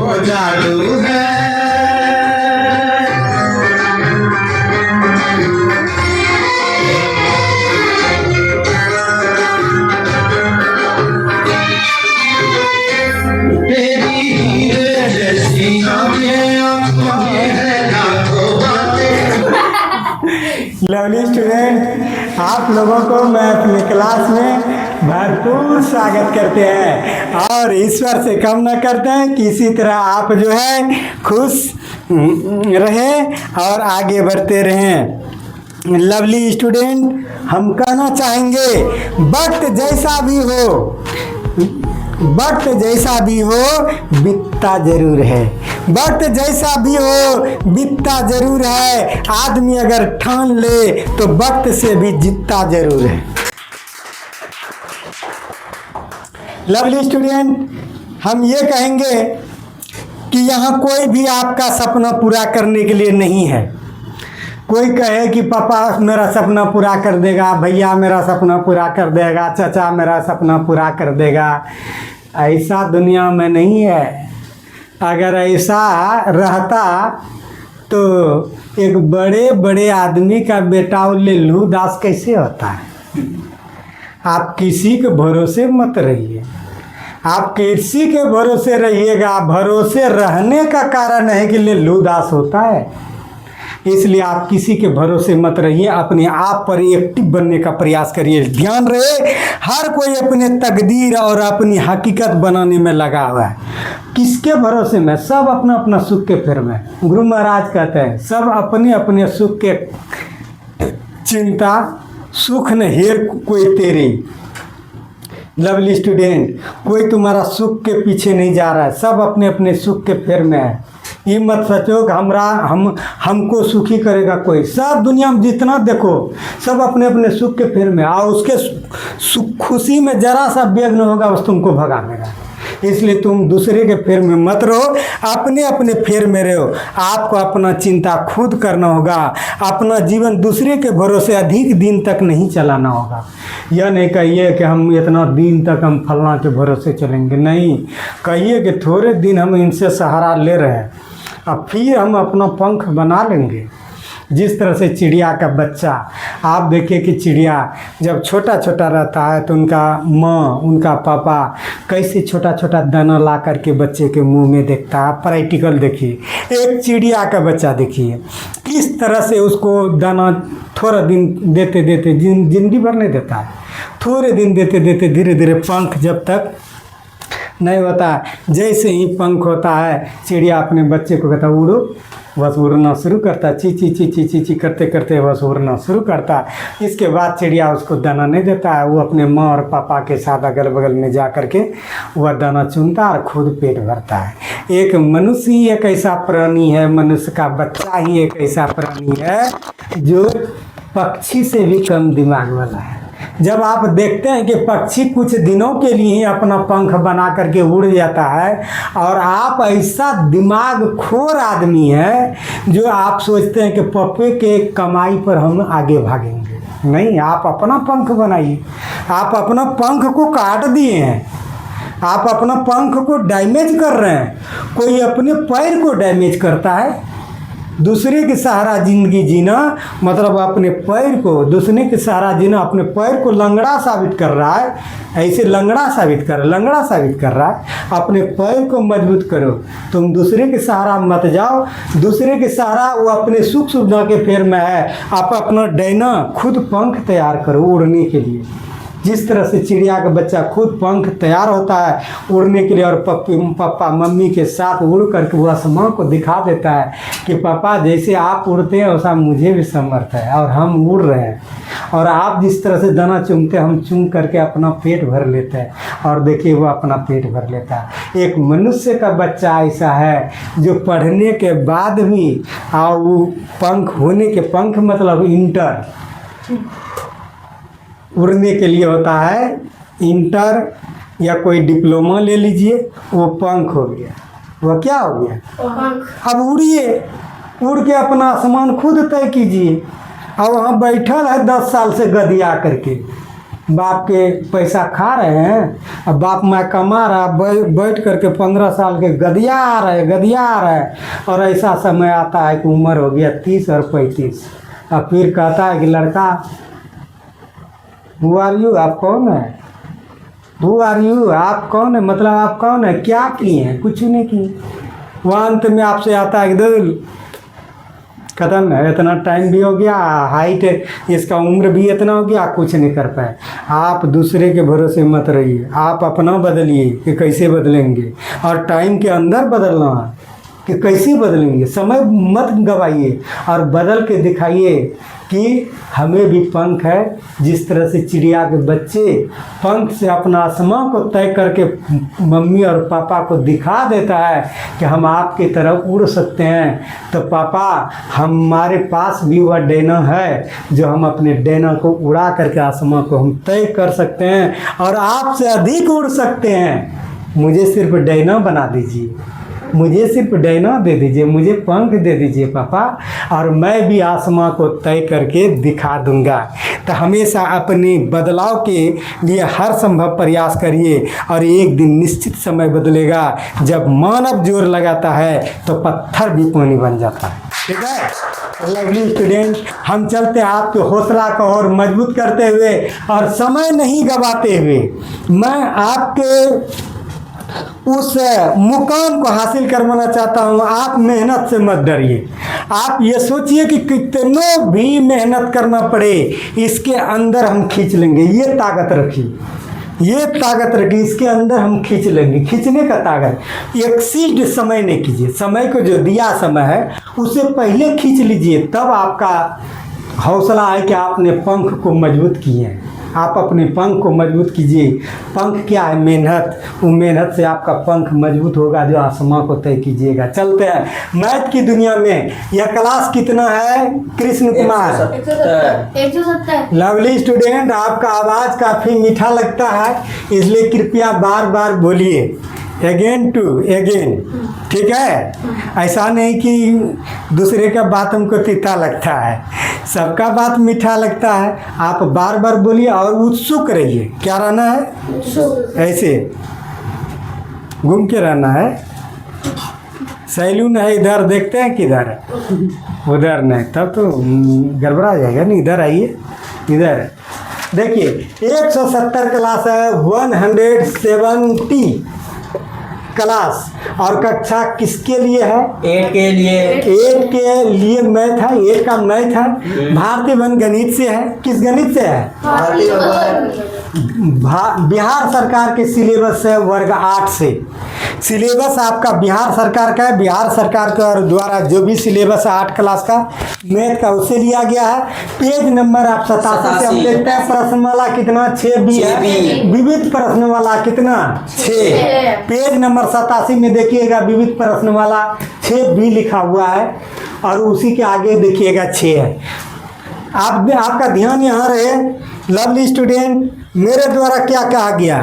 वो जादू है। लवली स्टूडेंट, आप लोगों को मैं अपनी क्लास में भरपूर स्वागत करते हैं और ईश्वर से कामना करते हैं कि इसी तरह आप जो है खुश रहें और आगे बढ़ते रहें। लवली स्टूडेंट, हम कहना चाहेंगे वक्त जैसा भी हो बीतता जरूर है। वक्त जैसा भी हो बीतता जरूर है। आदमी अगर ठान ले तो वक्त से भी जीतता जरूर है। लवली स्टूडेंट, हम ये कहेंगे कि यहाँ कोई भी आपका सपना पूरा करने के लिए नहीं है। कोई कहे कि पापा मेरा सपना पूरा कर देगा, भैया मेरा सपना पूरा कर देगा, चाचा मेरा सपना पूरा कर देगा, ऐसा दुनिया में नहीं है। अगर ऐसा रहता तो एक बड़े बड़े आदमी का बेटा लल्लू दास कैसे होता है। आप किसी के भरोसे मत रहिए। आप किसी के भरोसे रहिएगा, भरोसे रहने का कारण है कि लल्लू दास होता है। इसलिए आप किसी के भरोसे मत रहिए, अपने आप पर एक्टिव बनने का प्रयास करिए। ध्यान रहे, हर कोई अपने तकदीर और अपनी हकीकत बनाने में लगा हुआ है। किसके भरोसे में? सब अपना अपना सुख के फेर में। गुरु महाराज कहते हैं सब अपने अपने सुख के चिंता, सुख न हेर कोई तेरी। लवली स्टूडेंट, कोई तुम्हारा सुख के पीछे नहीं जा रहा है, सब अपने अपने सुख के फेर में है। ये मत सोचो कि हमको सुखी करेगा कोई। सब दुनिया में जितना देखो सब अपने अपने सुख के फेर में, और उसके खुशी में जरा सा विघ्न होगा बस तुमको भगा देगा। इसलिए तुम दूसरे के फेर में मत रहो, अपने अपने फेर में रहो। आपको अपना चिंता खुद करना होगा। अपना जीवन दूसरे के भरोसे अधिक दिन तक नहीं चलाना होगा। यह नहीं कहिए कि हम इतना दिन तक हम फलना के भरोसे चलेंगे, नहीं। कहिए कि थोड़े दिन हम इनसे सहारा ले रहे हैं, अब फिर हम अपना पंख बना लेंगे। जिस तरह से चिड़िया का बच्चा, आप देखिए कि चिड़िया जब छोटा छोटा रहता है तो उनका माँ, उनका पापा कैसे छोटा छोटा दाना ला करके बच्चे के मुंह में देखता है। प्रैक्टिकल देखिए, एक चिड़िया का बच्चा देखिए किस तरह से उसको दाना थोड़ा दिन देते देते जिंदगी भर नहीं देता है, थोड़े दिन देते देते धीरे धीरे पंख जब तक नहीं होता, जैसे ही पंख होता है चिड़िया अपने बच्चे को कहता उड़ो, बस उड़ना शुरू करता, ची ची ची ची ची ची करते करते बस उड़ना शुरू करता। इसके बाद चिड़िया उसको दाना नहीं देता है, वो अपने माँ और पापा के साथ अगल बगल में जा करके वह दाना चुनता और खुद पेट भरता है। एक मनुष्य ही एक ऐसा प्राणी है, मनुष्य का बच्चा ही एक ऐसा प्राणी है जो पक्षी से भी कम दिमाग वाला है। जब आप देखते हैं कि पक्षी कुछ दिनों के लिए ही अपना पंख बना करके उड़ जाता है, और आप ऐसा दिमाग खोर आदमी है जो आप सोचते हैं कि पप्पे के कमाई पर हम आगे भागेंगे, नहीं। आप अपना पंख बनाइए। आप अपना पंख को काट दिए हैं, आप अपना पंख को डैमेज कर रहे हैं। कोई अपने पैर को डैमेज करता है। दूसरे के सहारा जिंदगी जीना मतलब अपने पैर को, दूसरे के सहारा जीना अपने पैर को लंगड़ा साबित कर रहा है। ऐसे लंगड़ा साबित कर रहा है। अपने पैर को मजबूत करो। तुम दूसरे के सहारा मत जाओ। दूसरे के सहारा वो अपने सुख सुविधा के फेर में है। आप अपना डैना खुद पंख तैयार करो उड़ने के लिए। जिस तरह से चिड़िया का बच्चा खुद पंख तैयार होता है उड़ने के लिए, और पापा मम्मी के साथ उड़ करके वो आसमान को दिखा देता है कि पापा जैसे आप उड़ते हैं वैसा मुझे भी समर्थ है और हम उड़ रहे हैं। और आप जिस तरह से दाना चुनते हैं हम चुन करके अपना पेट भर लेते हैं, और देखिए वो अपना पेट भर लेता है। एक मनुष्य का बच्चा ऐसा है जो पढ़ने के बाद भी और वो पंख होने के, पंख मतलब इंटर उड़ने के लिए होता है, इंटर या कोई डिप्लोमा ले लीजिए, वो पंख हो गया। वह क्या हो गया? अब उड़िए, उड़ के अपना आसमान खुद तय कीजिए। अब वहाँ बैठल है 10 साल से गदिया करके, बाप के पैसा खा रहे हैं, अब बाप मैं कमा रहा, बैठ करके 15 साल के गदिया आ रहा है और ऐसा समय आता है कि उम्र हो गया 30 और 35, अब फिर कहता है कि लड़का हु आर यू, आप कौन है, हु आर यू, आप कौन है, मतलब आप कौन है, क्या किए हैं, कुछ नहीं किए। वह अंत में आपसे आता है कि दिल खत्म है, इतना टाइम भी हो गया, हाइट इसका उम्र भी इतना हो गया, कुछ नहीं कर पाए। आप दूसरे के भरोसे मत रहिए, आप अपना बदलिए कि कैसे बदलेंगे, और टाइम के अंदर बदलना है कि कैसे बदलेंगे, समय मत गवाइए और बदल के दिखाइए कि हमें भी पंख है। जिस तरह से चिड़िया के बच्चे पंख से अपना आसमां को तय करके मम्मी और पापा को दिखा देता है कि हम आपकी तरफ उड़ सकते हैं, तो पापा हमारे पास भी वह डैना है जो हम अपने डैना को उड़ा करके आसमां को हम तय कर सकते हैं और आपसे अधिक उड़ सकते हैं। मुझे सिर्फ डैना बना दीजिए, मुझे सिर्फ डैना दे दीजिए, मुझे पंख दे दीजिए पापा, और मैं भी आसमां को तय करके दिखा दूंगा। तो हमेशा अपने बदलाव के लिए हर संभव प्रयास करिए और एक दिन निश्चित समय बदलेगा। जब मानव जोर लगाता है तो पत्थर भी पानी बन जाता है। ठीक है लवली स्टूडेंट, हम चलते हैं आपके हौसला को और मजबूत करते हुए और समय नहीं गवाते हुए। मैं आपके उस मुकाम को हासिल करवाना चाहता हूँ। आप मेहनत से मत डरिए, आप ये सोचिए कि कितनों भी मेहनत करना पड़े इसके अंदर हम खींच लेंगे। ये ताकत रखिए, ये ताकत रखिए, इसके अंदर हम खींच लेंगे। खींचने का ताकत एक्सीड समय नहीं कीजिए, समय को जो दिया समय है उसे पहले खींच लीजिए, तब आपका हौसला है कि आपने पंख को मजबूत किए हैं। आप अपने पंख को मजबूत कीजिए। पंख क्या है? मेहनत। वो मेहनत से आपका पंख मजबूत होगा जो आसमां को तय कीजिएगा। चलते हैं मैथ की दुनिया में। यह क्लास कितना है कृष्ण कुमार? 170। लवली स्टूडेंट, आपका आवाज़ काफ़ी मीठा लगता है, इसलिए कृपया बार बार बोलिए अगेन टू अगेन। ठीक है, ऐसा नहीं कि दूसरे का बात हमको तीता लगता है, सबका बात मीठा लगता है। आप बार बार बोलिए और उत्सुक रहिए। क्या रहना है? ऐसे घूम के रहना है। सैलून है इधर, देखते हैं किधर है, उधर नहीं, तब तो गड़बड़ा जाएगा। नहीं, इधर आइए, इधर देखिए। 170 क्लास है, 170 क्लास। और कक्षा किसके लिए है? 8 के लिए। 8 के लिए मैथ है, 8 का मैथ है। भारतीय वन गणित से है। किस गणित से है? बिहार सरकार के सिलेबस से, वर्ग 8 से। सिलेबस आपका बिहार सरकार का है। बिहार सरकार के द्वारा जो भी सिलेबस है 8 क्लास का मैथ का, उसे लिया गया है। पेज नंबर आप 87 से हम देखते हैं। प्रश्नमाला कितना? 6 बी है। विविध प्रश्नवाला कितना? 6। पेज नंबर 87 में देखिएगा विविध प्रश्नवाला 6 बी लिखा हुआ है और उसी के आगे देखिएगा 6 है। आपका ध्यान यहाँ रहे लवली स्टूडेंट। मेरे द्वारा क्या कहा गया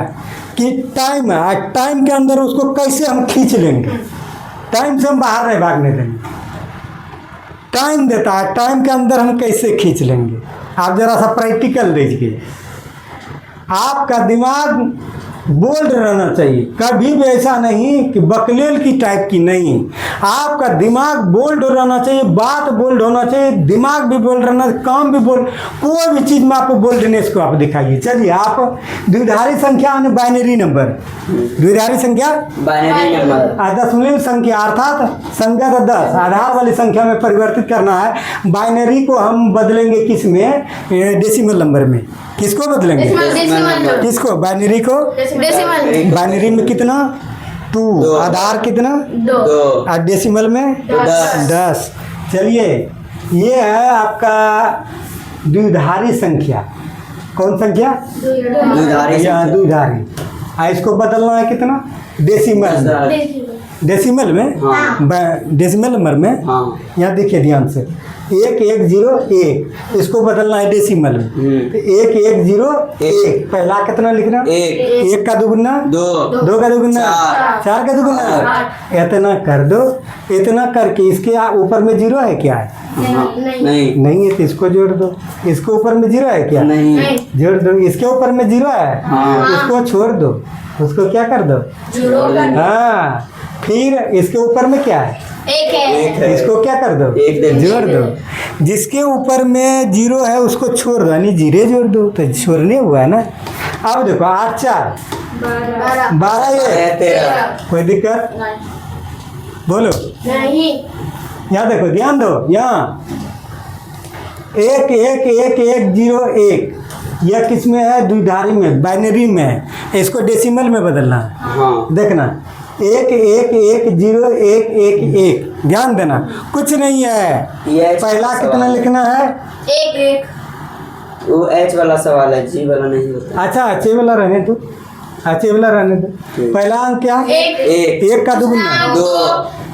कि टाइम है, टाइम के अंदर उसको कैसे हम खींच लेंगे। टाइम से हम बाहर नहीं भागने देंगे। टाइम देता है, टाइम के अंदर हम कैसे खींच लेंगे। आप जरा सा प्रैक्टिकल देखिए। आपका दिमाग बोल्ड रहना चाहिए, कभी भी ऐसा नहीं कि बकलेल की टाइप की नहीं। आपका दिमाग बोल्ड रहना चाहिए, बात बोल्ड होना चाहिए, दिमाग भी बोल्ड रहना, काम भी बोल्ड। कोई भी चीज़ में आपको बोल्डनेस को आप दिखाइए। चलिए, आप द्विधारी संख्या यानी बाइनरी नंबर, द्विधारी संख्या बाइनरी नंबर, दशमलव संख्या अर्थात संख्या का 10 आधार वाली संख्या में परिवर्तित करना है। बाइनरी को हम बदलेंगे किस में? डेसिमल नंबर में। किसको बदलेंगे? किसको? बाइनरी को। बाइनरी में कितना? 2। आधार कितना? 2। और डेसिमल में 10। चलिए, ये है आपका द्विधारी संख्या। कौन संख्या? द्विधारी। द्विधारी। इसको बदलना है कितना? डेसिमल। डेसिमल में, हाँ। डेसिमल नंबर में हाँ। यहाँ देखिए ध्यान से 1101 इसको बदलना है डेसिमल में। तो 1101 पहला कितना लिखना? एक का दुगुना दो का दुगुना चार का दुगुना इतना कर दो। इतना करके इसके ऊपर में जीरो है क्या है? नहीं नहीं है तो इसको जोड़ दो। इसके ऊपर में जीरो है क्या? नहीं जोड़ दो। इसके ऊपर में जीरो है, हाँ। उसको छोड़ दो। उसको क्या कर दो? हाँ। फिर इसके ऊपर में क्या है? एक है। एक है। इसको क्या कर दो? एक दे दो। जोड़ दो। जिसके ऊपर में जीरो है उसको छोड़ दो, यानी जीरे जोड़ दो। तो छोड़ने हुआ है ना। अब देखो 8 4 12 ये 13 कोई दिक्कत? बोलो। नहीं। यहाँ देखो ध्यान दो। यहाँ 1 1 1 1 0 1 यह किस में है? द्विधारी में, बाइनरी में है। इसको डेसिमल में बदलना है। हाँ। देखना 1 1 1 0 1 1 1 ध्यान देना। कुछ नहीं है। ये पहला कितना लिखना है? एक वो एच वाला सवाल है, जी वाला नहीं होता। अच्छा अच्छे वाला रहने दो, अच्छे वाला रहने दो। पहला अंक क्या है? एक का दुगुना 2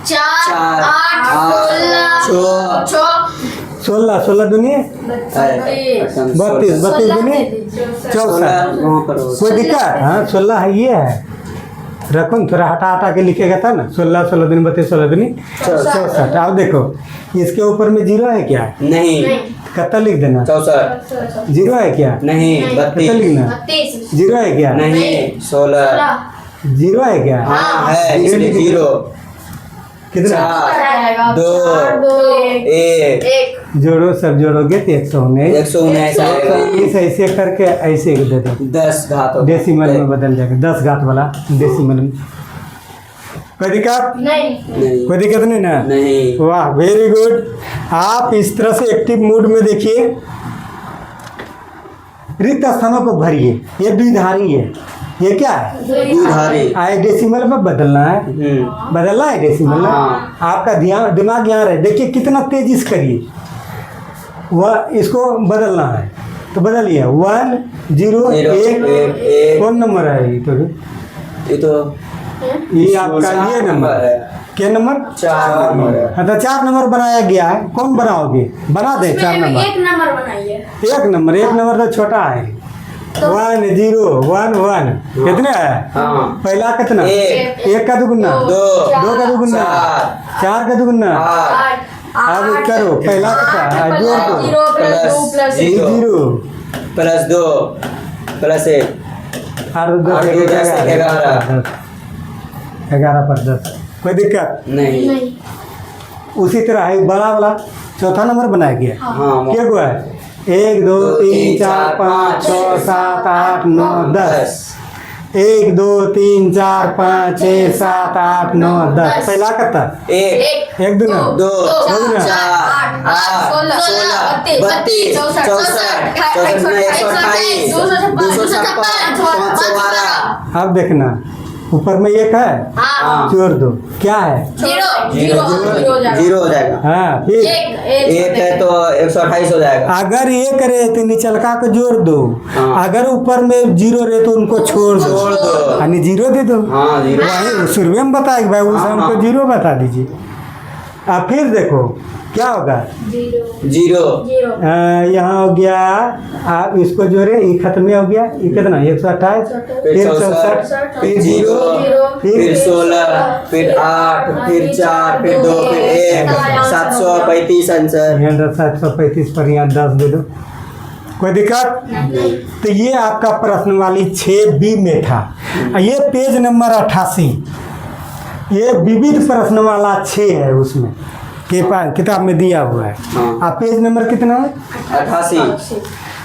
चार 8 16 16 दुनिया 32 32 दुनिया 64। वहाँ पर कोई दिक्कत? हाँ 16 है, ये है। रखो न, थोड़ा हटा हटा के लिखेगा था ना। 16 16 दिन 32 16 दिन 64। अब देखो इसके ऊपर में जीरो है क्या? नहीं कितना लिख देना? 64 जीरो है क्या? नहीं कितना 32 लिखना? जीरो है क्या? नहीं 16 जीरो है क्या? हाँ है, इसलिए 0 कितना? 4 2 1 जोड़ो, सब जोड़ोगे तो 119 119 आएगा। इस ऐसे करके ऐसे दे दो। 10 घात डेसिमल में बदल जाएगा। 10 घात वाला डेसिमल में। कोई दिक्कत? नहीं। कोई दिक्कत नहीं ना? नहीं वाह वेरी गुड। आप इस तरह से एक्टिव मूड में देखिए। रिक्त स्थानों को भरिए। ये द्विधारी है। ये क्या है? द्विधारी। आए डेसिमल में बदलना है। बदलना है डेसिमल में। हाँ। आपका ध्यान दिमाग यहाँ रहे। देखिए कितना तेजी से करिए। वह इसको बदलना है तो बदलिए। 1 0 1 कौन नंबर है? ये तो ये आपका ये नंबर है। क्या नंबर? 4 नंबर है। हाँ तो 4 नंबर बनाया गया है। कौन बनाओगे? बना दे 4 नंबर। एक नंबर बनाइए। एक नंबर तो छोटा है। 1 0 1 1 कितने है? हाँ। पहला कितना? एक का दुगुना 2 का दुगुना 4 का दुगुना। अब करो पहला कितना? जोड़ दो। 0 + 2 + 0 प्लस 2 प्लस 1 और 2 आठ दो 10 11 11 पर 10। कोई दिक्कत? नहीं उसी तरह है बड़ा वाला चौथा नंबर बनाया गया। हाँ क्या हुआ है? 1 2 3 4 5 6 7 8 9 10 1 2 3 4 5 6 7 8 9 10 पहला कितना? 1 दूना 2 दूना 4 8 16 32 64 128 256 512। अब देखना ऊपर में एक है, हाँ। जोड़ दो। क्या है? 0 हो जाएगा। हाँ फिर एक है तो 128 हो जाएगा। अगर ये करे तो निचलका को जोड़ दो। हाँ। अगर ऊपर में जीरो रहे तो उनको छोड़ दो। यानी जीरो दे दो। हाँ 0 वही शुरू में बताए भाई उस हाँ, हमको हाँ। जीरो बता दीजिए। अब फिर देखो क्या होगा? 0 यहाँ हो गया। आप इसको जोड़े, ये खत्म हो गया। ये कितना? 128 फिर 64 फिर 0 फिर 16 फिर 8 फिर 4 फिर 2 फिर 1 735 आंसर। 735 पर यहाँ 10 दे दो। कोई दिक्कत? तो ये आपका प्रश्न वाली 6B में था। ये पेज नंबर 88 ये विविध प्रश्न वाला 6 है उसमें किताब में दिया हुआ है। हाँ। आप पेज नंबर कितना है? 88।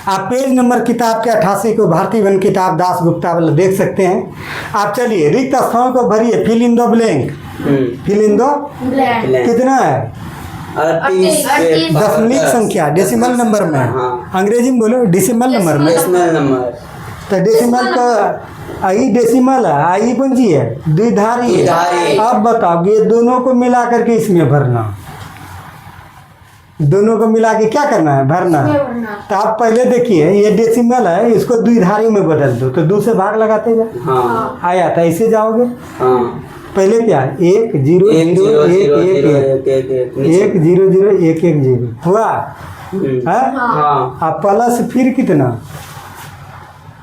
आप पेज नंबर किताब के 88 को भारतीय वन किताब दास गुप्ता वाला देख सकते हैं। आप चलिए रिक्त स्थानों को भरिए। Fill in the blank. Fill in the कितना है? 38 दशमलव संख्या डेसिमल नंबर में। हाँ। अंग्रेजी में बोलो डेसिमल नंबर में। Decimal number. तो डेसिमल का आई डेसिमल है, आई पंजी है, द्विधारी है। द्विधारी। अब बताओ ये दोनों को मिला करके इसमें भरना। दोनों को मिला के क्या करना है? भरना है। तो आप पहले देखिए ये डेसिमल है, इसको द्विधारी में बदल दो। तो 2 से भाग लगाते जाओ। हाँ आया था ऐसे जाओगे। हाँ पहले क्या है 1 0 1 0 0 1 0 1 0 1 1 1 1 0 0 1 1 0 हुआ है। हाँ अब प्लस फिर कितना,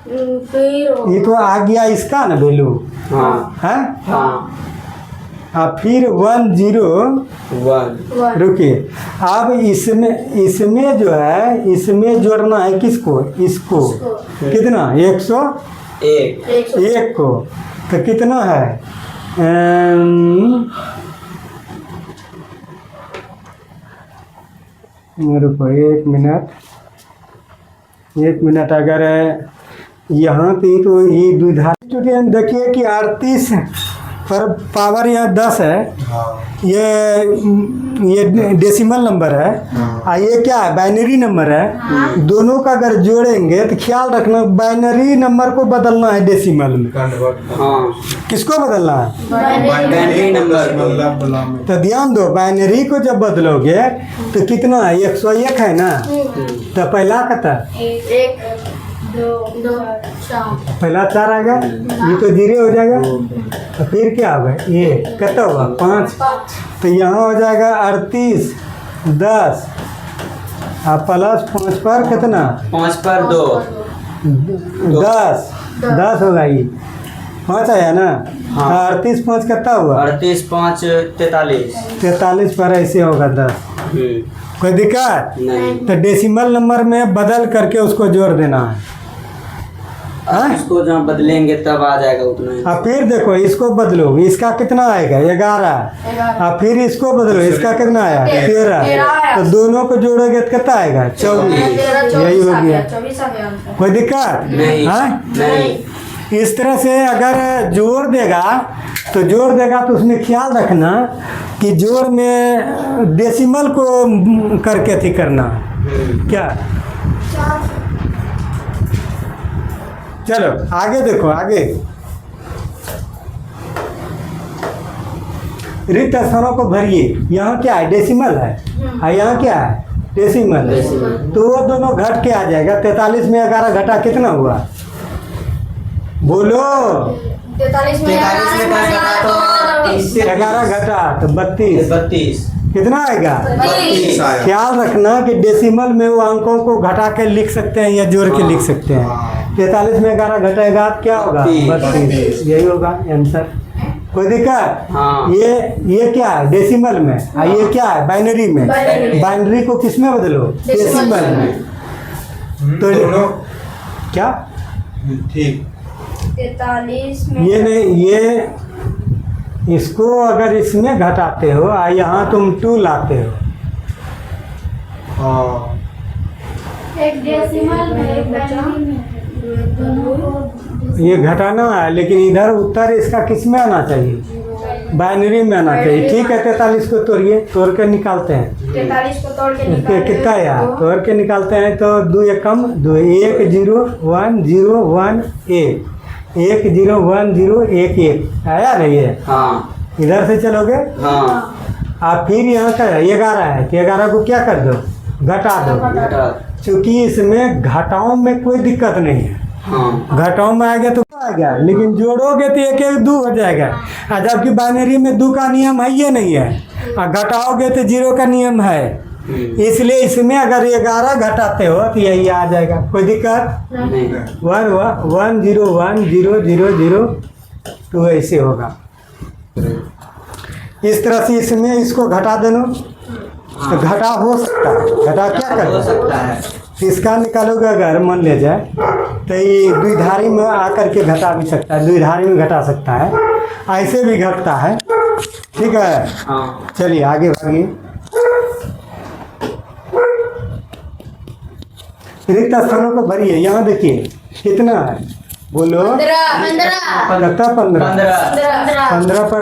फिर ये तो आ गया इसका ना वैल्यू हाँ है। हाँ अब फिर 1 0 1 रुकिए, अब इसमें जो है इसमें जोड़ना है किसको, इसको कितना 101 1 को, तो कितना है मेरे को 1 मिनट अगर यहाँ पे तो ये द्विधा स्टूडेंट देखिए कि 38 पर पावर यहाँ 10 है, ये डेसिमल नंबर है और ये क्या है बाइनरी नंबर है। दोनों का अगर जोड़ेंगे तो ख्याल रखना बाइनरी नंबर को बदलना है डेसिमल में। हाँ किसको बदलना है, बाइनरी नंबर तो ध्यान दो बाइनरी को जब बदलोगे तो कितना है 101 है ना, तो पहला कता 1 2 4 पहला 4 आएगा, ये तो 0 हो जाएगा, तो फिर क्या होगा ये कितना होगा 5, तो यहाँ हो जाएगा 38 10 और प्लस 5 पर कितना 5 पर 2 10 होगा ये 5 आया ना। हाँ। 38 5 कितना हुआ 38 5 43 43 पर ऐसे होगा 10, कोई दिक्कत नहीं। तो डेसिमल नंबर में बदल करके उसको जोड़ देना है। हाँ? इसको जहाँ बदलेंगे तब आ जाएगा उतना ही। अब फिर देखो इसको बदलो, इसका कितना आएगा 11, अब फिर इसको बदलो, इसका कितना आया 13, तो दोनों को जोड़ोगे तो कितना आएगा 24, यही हो गया। 24 आ गया आंसर। कोई दिक्कत नहीं हाँ? नहीं इस तरह से अगर जोड़ देगा तो उसमें ख्याल रखना कि जोड़ में डेसिमल को करके थी करना क्या। चलो आगे देखो, आगे रिक्त स्थानों को भरिए। यहाँ क्या है डेसिमल है और यहाँ क्या है डेसिमल, तो वो दोनों घट के आ जाएगा। 43 में 11 घटा कितना हुआ बोलो, 43 में 11 घटा तो 32, 32 कितना आएगा। 32 आया। ख्याल रखना कि डेसिमल में वो अंकों को घटा के लिख सकते हैं या जोड़ के लिख सकते हैं। 43 में 11 घटेगा तो क्या होगा 32, यही होगा आंसर। कोई दिक्कत हाँ। ये क्या है डेसिमल में और ये क्या है बाइनरी में। बाइनरी को किस में बदलो डेसिमल में, तो क्या ठीक 43 में ये नहीं, ये इसको अगर इसमें घटाते हो और यहाँ तुम 2 लाते हो, हाँ एक डेसिमल में एक बाइनरी में ये घटाना है, लेकिन इधर उत्तर इसका किस में आना चाहिए बाइनरी में आना चाहिए। ठीक है 43 को तोड़िए, तोड़ के निकालते हैं 43 को तोड़ के इसके कितना यार तोड़ के निकालते हैं तो 2 एकम 2 1 0 1 0 1 1 1 0 1 0 1 1 आया नहीं है। हाँ इधर से चलोगे हाँ आप फिर यहाँ का 11 है कि 11 को क्या कर दो घटा दो, घटा क्योंकि इसमें घटाओं में कोई दिक्कत नहीं है। हाँ घटाओं में आएगा तो आएगा, लेकिन जोड़ोगे तो 1 1 2 हो जाएगा, और जबकि बाइनरी में 2 का नियम है ये नहीं है, और घटाओगे तो 0 का नियम है। इसलिए इसमें अगर 11 घटाते हो तो यही आ जाएगा, कोई दिक्कत नहीं 1 0 1 0 0 0 तो ऐसे होगा। इस तरह से इसमें इसको घटा देना तो घटा हो सकता है। घटा क्या हो करना सकता है। इसका निकालोगे अगर मान ले जाए तो ये द्विधारी में आकर के घटा भी सकता है, द्विधारी में घटा सकता है, ऐसे भी घटता है। ठीक है हाँ चलिए आगे बढ़िए। रिक्त स्थानों को भरिए। यहाँ देखिए कितना है बोलो 15 पर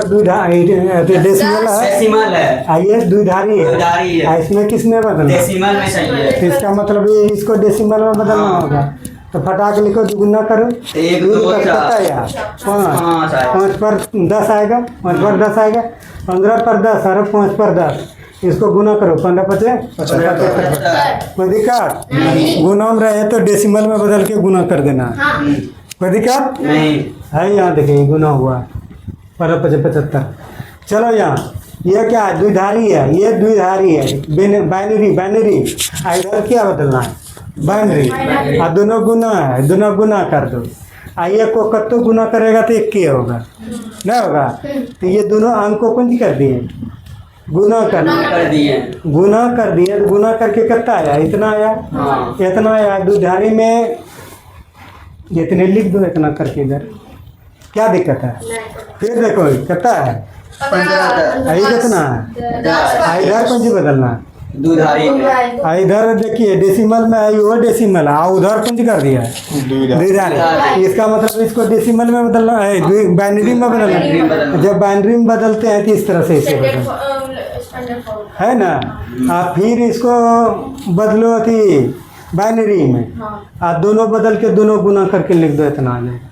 डेसिमल है, डेसिमल है। आइए द्विधारी द्विधारी है। है, इसमें किसमें बदलना डेसिमल में चाहिए। इसका मतलब ये इसको डेसिमल में बदलना हाँ। होगा, तो फटाक लिखो दुगुना करो 1 2 2 पर 4 कितना आया 5 5 5 पर 10 आएगा, 5 पर 10 आएगा, 15 पर 10 और 5 पर 10 इसको गुना करो 15 50 75। कोई दिक्कत गुना में रहे तो डेसिमल में बदल के गुना कर देना, कोई दिक्कत नहीं है। यहाँ देखिए गुना हुआ और 75। चलो यहाँ ये क्या है, द्विधारी है, ये द्विधारी है, बाइनरी बाइनरी। इधर क्या बदलना है, बाइनरी। और दोनों गुना है, दोनों गुना कर दो। ये को कत्तो गुना करेगा तो एक के होगा, नहीं होगा। तो ये दोनों अंक को कुंज कर दिए, गुना कर दिए, गुना कर दिए। गुना करके कितना आया, इतना आया, इतना आया। द्विधारी में इतने लिख दो, इतना करके इधर, क्या दिक्कत है। फिर देखो कितना है, 15। आई कितना है, इधर कुंज बदलना है। दुधारी में इधर देखिए डेसिमल में है, वो डेसिमल है, उधर कुंज कर दिया है द्विधारी। इसका मतलब इसको डेसिमल में बदलना है, बाइनरी में बदलना है। जब बाइनरी में बदलते हैं तो इस तरह से इसे बदलना है ना। आप फिर इसको बदलो थी बाइनरी में, आप दोनों बदल के दोनों गुना करके लिख दो, इतना आ जाएगा।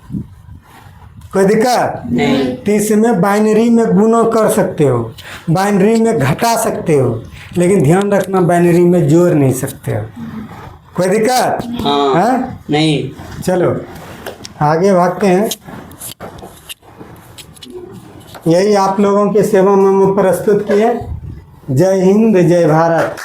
कोई दिक्कत नहीं। तो इसमें बाइनरी में गुना कर सकते हो, बाइनरी में घटा सकते हो, लेकिन ध्यान रखना बाइनरी में जोड़ नहीं सकते हो। कोई दिक्कत हाँ नहीं। चलो आगे भागते हैं। यही आप लोगों की सेवा में प्रस्तुत किए। जय हिंद, जय भारत।